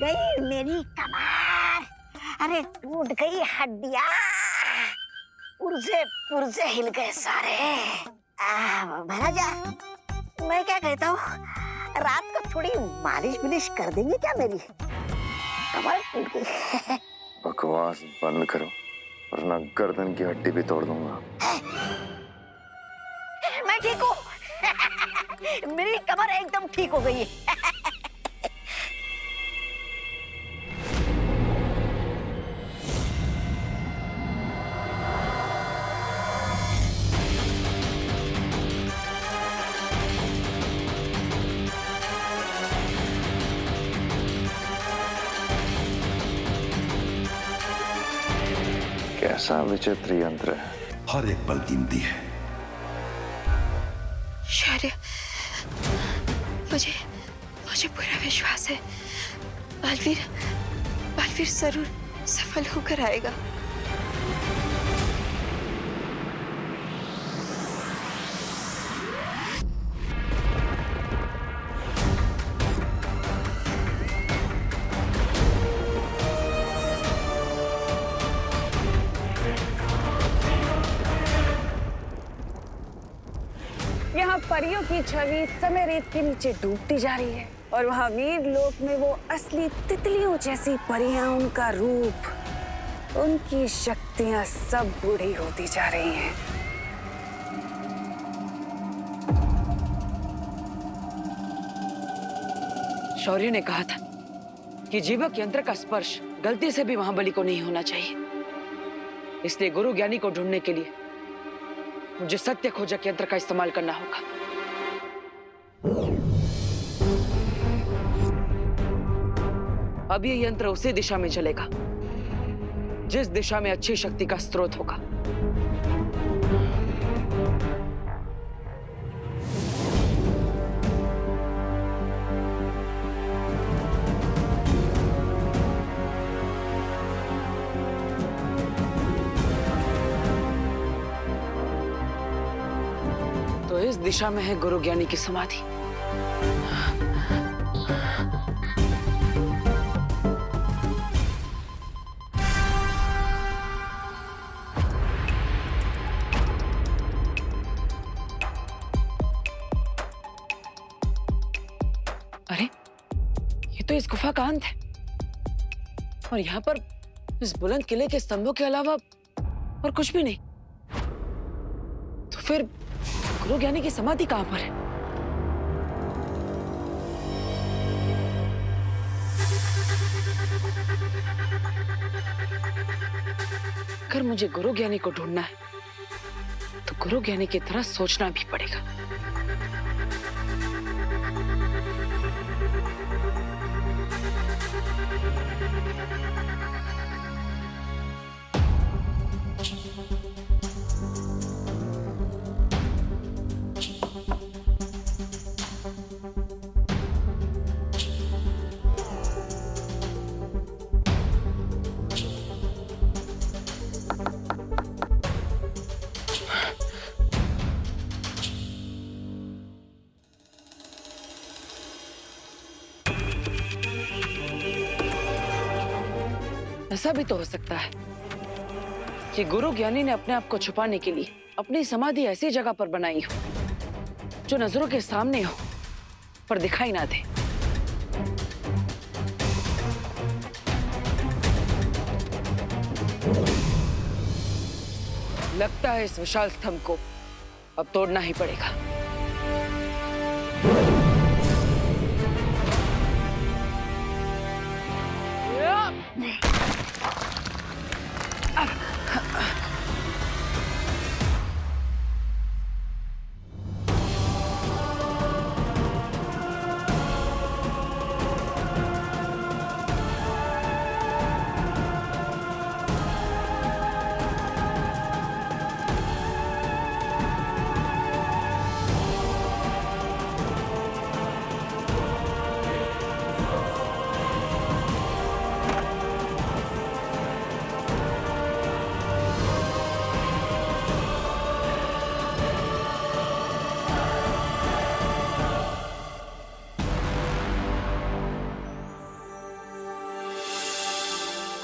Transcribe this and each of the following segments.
गई मेरी कमर, अरे टूट गई हड्डियां, पुर्जे पुर्जे हिल गए सारे। महाराजा, मैं क्या कहता हूँ, रात को थोड़ी मालिश बिलिश कर देंगे क्या मेरी? कमर टूट गई। बकवास बंद करो वरना गर्दन की हड्डी भी तोड़ दूंगा। मैं ठीक हूँ। मेरी कमर एकदम ठीक हो गई है। कैसा विचित्र यंत्र है। हर एक पल कीमती है। शौर्य, मुझे मुझे पूरा विश्वास है बालवीर जरूर सफल होकर आएगा। यहाँ परियों की छवि समय रेत के नीचे डूबती जा रही है और वहाँ वीर लोक में वो असली तितलियों जैसी परियां, उनका रूप, उनकी शक्तियां सब बूढ़ी होती जा रही हैं। शौर्य ने कहा था कि जीवक यंत्र का स्पर्श गलती से भी महाबली को नहीं होना चाहिए, इसलिए गुरु ज्ञानी को ढूंढने के लिए मुझे सत्य खोजक यंत्र का इस्तेमाल करना होगा। अब ये यंत्र उसी दिशा में चलेगा जिस दिशा में अच्छी शक्ति का स्रोत होगा। तो इस दिशा में है गुरु ज्ञानी की समाधि। अरे, ये तो इस गुफा का अंत है और यहाँ पर इस बुलंद किले के स्तंभों के अलावा और कुछ भी नहीं। तो फिर गुरु ज्ञानी की समाधि कहां पर है? अगर मुझे गुरु ज्ञानी को ढूंढना है तो गुरु ज्ञानी की तरह सोचना भी पड़ेगा। ऐसा भी तो हो सकता है कि गुरु ज्ञानी ने अपने आप को छुपाने के लिए अपनी समाधि ऐसी जगह पर बनाई हो जो नजरों के सामने हो पर दिखाई ना दे। लगता है इस विशाल स्तंभ को अब तोड़ना ही पड़ेगा।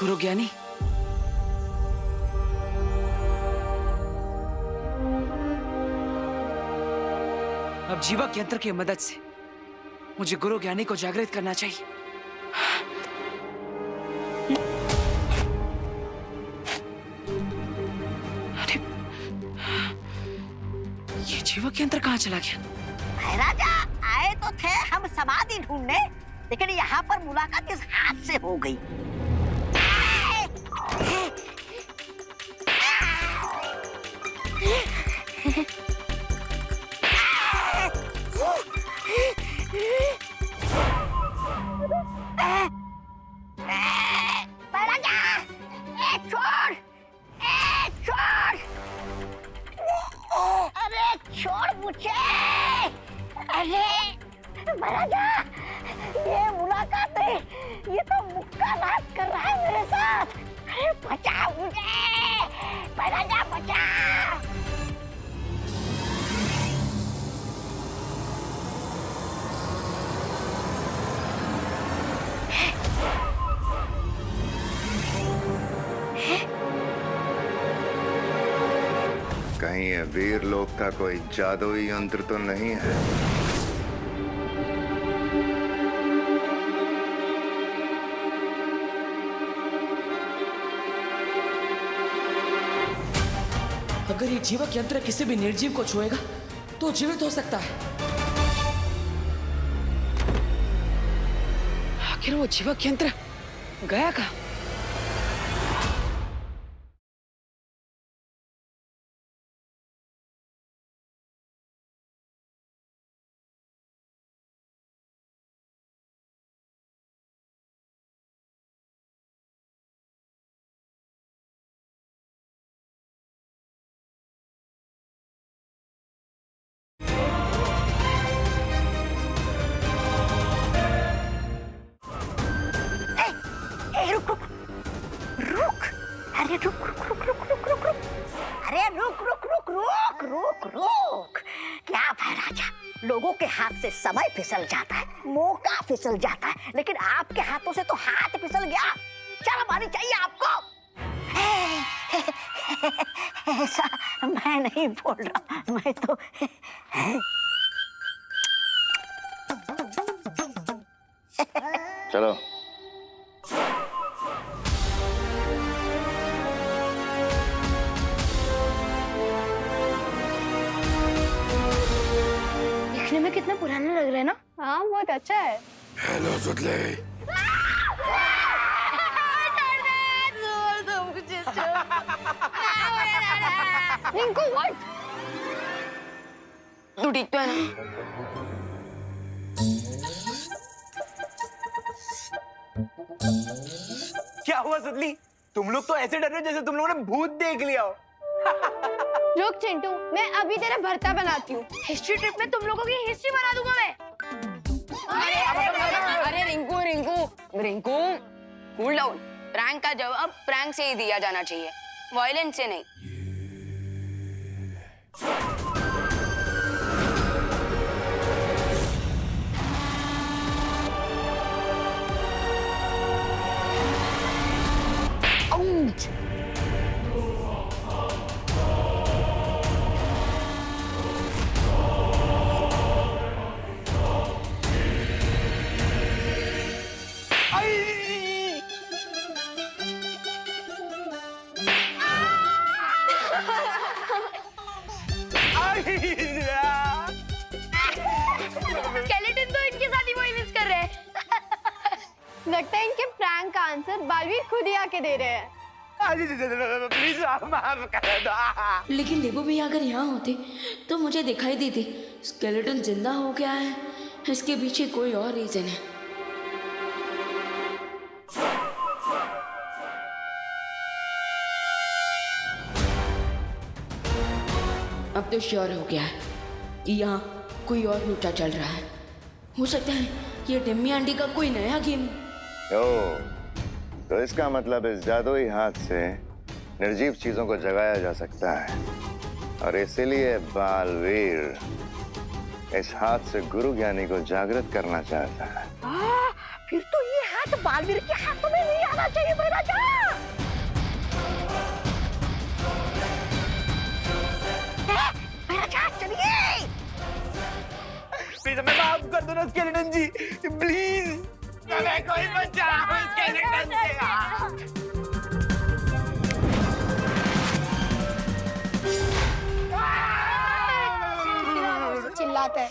गुरु ज्ञानी, अब जीवक यंत्र की मदद से मुझे गुरु ज्ञानी को जागृत करना चाहिए। अरे, ये जीवक यंत्र कहाँ चला गया? महाराजा आए तो थे हम समाधि ढूंढने, लेकिन यहाँ पर मुलाकात इस हाथ से हो गई। महाराजा, छोड़, छोड़, अरे छोड़ मुझे। अरे महाराजा, ये मुलाकात है, ये तो मुक्का नाच कर रहा है मेरे साथ। अरे बचा मुझे, महाराजा बचा। कहीं ये वीर लोक का कोई जादुई यंत्र तो नहीं है? अगर ये जीवक यंत्र किसी भी निर्जीव को छुएगा तो जीवित हो सकता है। आखिर वो जीवक यंत्र गया कहाँ? रुक रुक रुक, अरे रुक रुक रुक रुक रुक रुक रुक, अरे रुक रुक रुक रुक रुक रुक। क्या महाराजा, लोगों के हाथ से समय फिसल जाता है, मौका फिसल जाता है, लेकिन आपके हाथों से तो हाथ फिसल गया। शर्म आनी चाहिए आपको। ऐसा मैं नहीं बोल रहा, मैं तो चलो। देखने में कितना पुराना लग रहा है ना? हाँ बहुत अच्छा है। हेलो सुतले। रिंकू व्हाट? तू ठीक तो है ना? क्या हुआ सुतली? तुम लोग तो ऐसे डर रहे हो जैसे तुम लोगों ने भूत देख लिया हो। रुक चिंटू, मैं अभी तेरा भरता बनाती हूँ। हिस्ट्री ट्रिप में तुम लोगों की हिस्ट्री बना दूंगा मैं। अरे Rinku Rinku Rinku, cool down. Prank का जवाब प्रैंक से ही दिया जाना चाहिए, वायलेंस से नहीं। स्केलेटन तो इनके साथ ही वायलेंस कर रहे हैं। लगता है इनके प्रैंक का आंसर बालवीर खुद ही आके दे रहे हैं। प्लीज माफ कर दो। लेकिन देवो भैया अगर यहाँ होते तो मुझे दिखाई देते स्केलेटन जिंदा हो गया है। इसके पीछे कोई और रीजन है। अब तो श्योर हो गया है कि यहाँ कोई और लूटा चल रहा है। हो सकता है ये टिम्मी आंटी का कोई नया गेम। तो इसका मतलब इस जादुई हाथ से निर्जीव चीजों को जगाया जा सकता है, और इसीलिए बालवीर इस हाथ से गुरु ज्ञानी को जागृत करना चाहता है। फिर तो ये हाथ बालवीर के हाथों में नहीं जाना चाहिए महाराजा। महाराजा चलिए। प्लीज हमें माफ कर दो ना स्केलेटन जी, प्लीज हमें कोई बचाओ स्केलेटन से। चिल्लाते हैं।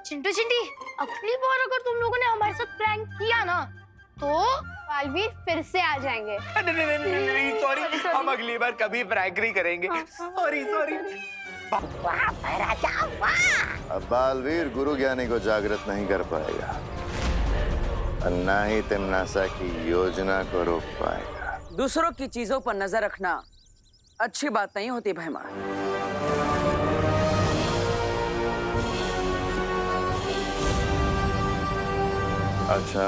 चिंटू चिंटी, अगली बार अगर तुम लोगों ने हमारे साथ प्रैंक किया ना तो बालवीर फिर से आ जाएंगे। नहीं सॉरी, हम अगली बार कभी प्रैंक नहीं करेंगे। Sorry sorry. वाह महाराजा वाह। अब बालवीर गुरु ज्ञानी को जागृत नहीं कर पाएगा और ना ही तिम्नासा की योजना को रोक पाएगा। दूसरों की चीजों पर नजर रखना अच्छी बात नहीं होती भैमा। अच्छा,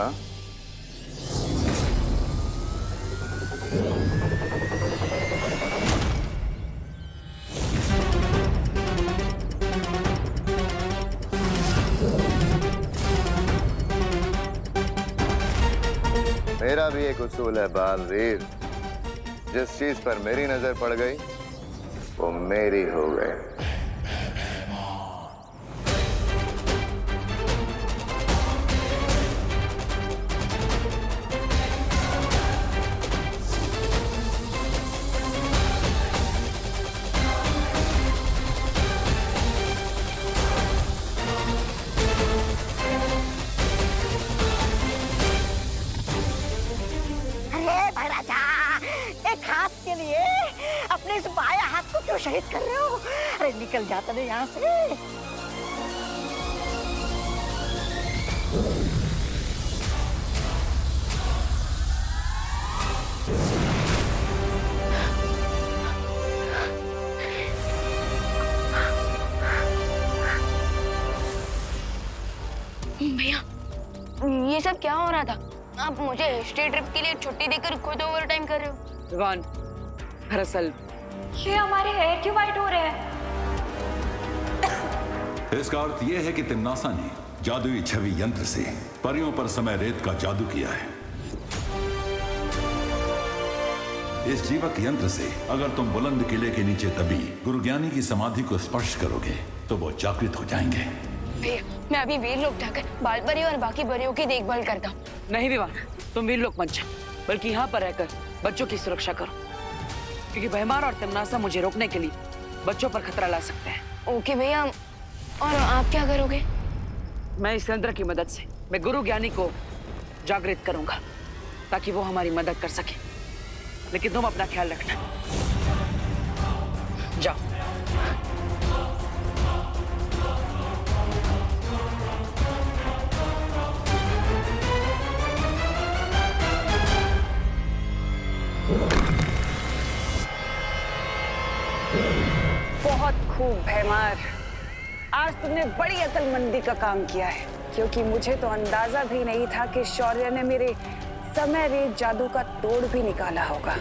मेरा भी एक उसूल है बालवीर, जिस चीज पर मेरी नजर पड़ गई वो मेरी हो गई। अपने इस बाया हाथ को क्यों शहीद कर रहे हो? अरे निकल जाता नहीं यहाँ से। भैया ये सब क्या हो रहा था? आप मुझे हिस्ट्री ट्रिप के लिए छुट्टी देकर खुद ओवर टाइम कर रहे हो। भगवान, दरअसल ये हमारे हेयर क्यों वाइट हो रहे हैं? इसका अर्थ यह है कि तिम्नासा ने जादुई छवि यंत्र से परियों पर समय रेत का जादू किया है। इस जीवक यंत्र से अगर तुम बुलंद किले के नीचे दबी गुरु ज्ञानी की समाधि को स्पर्श करोगे तो वो जागृत हो जाएंगे। भैया मैं अभी वीर लोक जाकर बाल परी और बाकी परियों की देखभाल करता हूँ। नहीं विवान, तुम वीर लोक मत जाओ, बल्कि यहाँ पर रहकर बच्चों की सुरक्षा करो, क्योंकि भैमार और तिम्नासा मुझे रोकने के लिए बच्चों पर खतरा ला सकते हैं। ओके भैया, और आप क्या करोगे? मैं इस यंत्र की मदद से मैं गुरु ज्ञानी को जागृत करूंगा ताकि वो हमारी मदद कर सके, लेकिन तुम अपना ख्याल रखना। जाओ। बहुत खूब भैमार, आज तुमने बड़ी अक्लमंदी का काम किया है, क्योंकि मुझे तो अंदाजा भी नहीं था कि शौर्य ने मेरे समय रेत जादू का तोड़ भी निकाला होगा।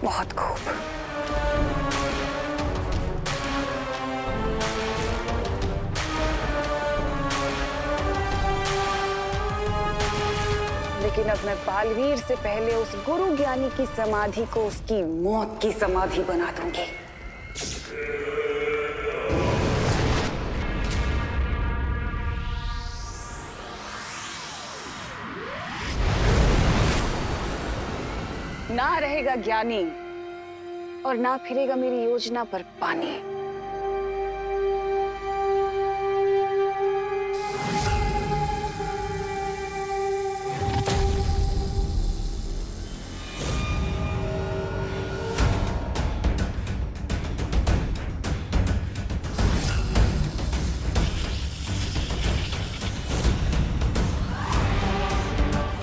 बहुत खूब। लेकिन अब मैं बालवीर से पहले उस गुरु ज्ञानी की समाधि को उसकी मौत की समाधि बना दूंगी। ना रहेगा ज्ञानी और ना फिरेगा मेरी योजना पर पानी।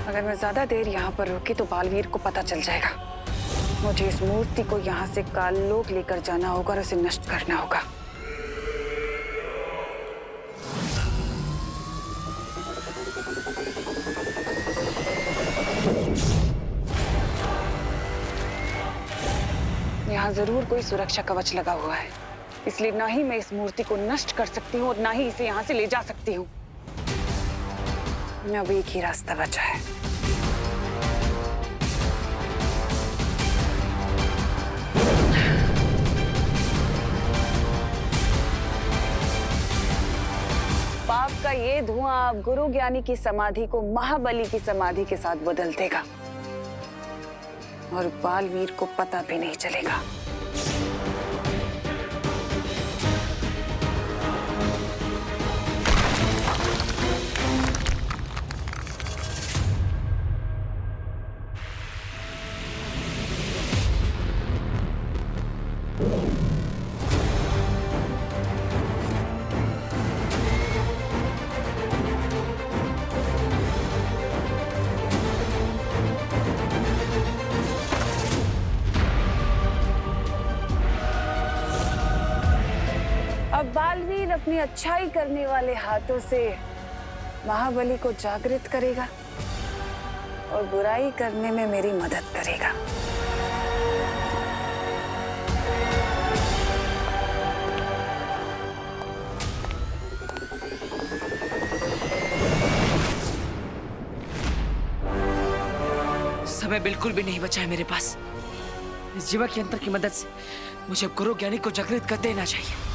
अगर मैं ज्यादा देर यहाँ पर रुकी तो बालवीर को पता चल जाएगा। मुझे इस मूर्ति को यहाँ से काललोक लेकर जाना होगा और उसे नष्ट करना होगा। यहाँ जरूर कोई सुरक्षा कवच लगा हुआ है, इसलिए ना ही मैं इस मूर्ति को नष्ट कर सकती हूँ और ना ही इसे यहाँ से ले जा सकती हूँ। अब एक ही रास्ता बचा है। पाप का ये धुआं अब गुरु ज्ञानी की समाधि को महाबली की समाधि के साथ बदल देगा और बालवीर को पता भी नहीं चलेगा। अब बालवीर अपनी अच्छाई करने वाले हाथों से महाबली को जागृत करेगा और बुराई करने में मेरी मदद करेगा। समय बिल्कुल भी नहीं बचा है मेरे पास। इस जीवक यंत्र की मदद से मुझे गुरु ज्ञानी को जागृत कर देना चाहिए।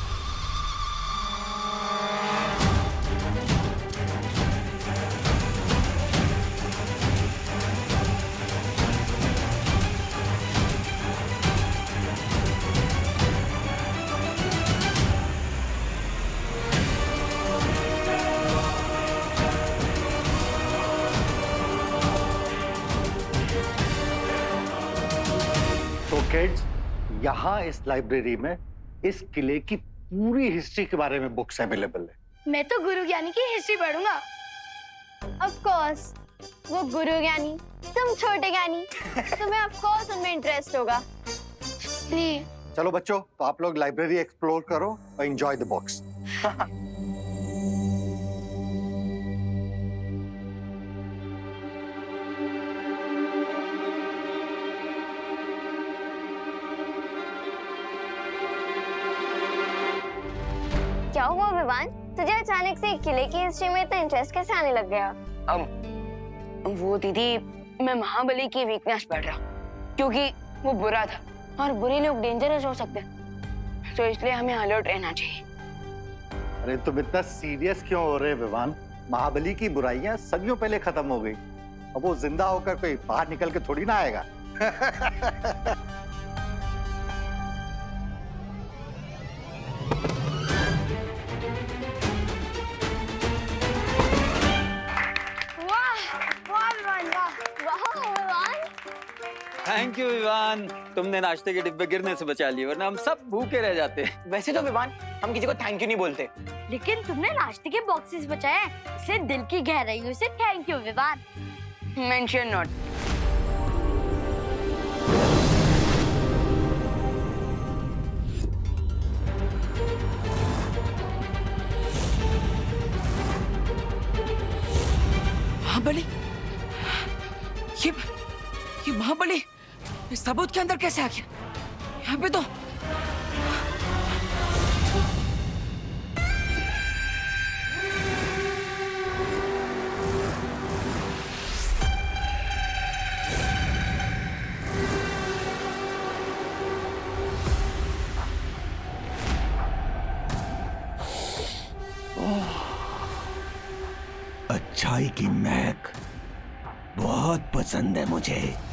तो किड्स, यहाँ इस लाइब्रेरी में इस किले की पूरी हिस्ट्री के बारे में बुक्स अवेलेबल है। मैं तो गुरु ज्ञानी की हिस्ट्री पढ़ूंगा। ऑफ कोर्स, वो गुरु ज्ञानी, तुम छोटे ज्ञानी, तुम्हें ऑफ कोर्स उनमें इंटरेस्ट होगा। प्लीज। चलो बच्चों, तो आप लोग लाइब्रेरी एक्सप्लोर करो और एंजॉय द बुक्स। क्या हुआ विवान? तुझे अचानक से किले की हिस्ट्री में इतना इंटरेस्ट कैसे आने लग गया? वो दीदी, मैं महाबली की वीकनेस पढ़ रहा हूँ, क्योंकि वो बुरा था और बुरे लोग डेंजरस हो सकते हैं, तो इसलिए हमें अलर्ट रहना चाहिए। अरे तुम इतना सीरियस क्यों हो रहे विवान? महाबली की बुराइयां सदियों पहले खत्म हो गई। अब वो जिंदा होकर कोई बाहर निकल के थोड़ी ना आएगा। थैंक यू विवान, तुमने नाश्ते के डिब्बे गिरने से बचा लिए, वरना हम सब भूखे रह जाते। वैसे तो विवान, हम किसी को थैंक यू नहीं बोलते, लेकिन तुमने नाश्ते के बॉक्सेस बचाए, इसलिए दिल की गहराइयों से thank you Vivaan. Mention not. Mahabali, ये महाबली इस ताबूत के अंदर कैसे आ गया? यहाँ पे तो अच्छाई की महक बहुत पसंद है मुझे।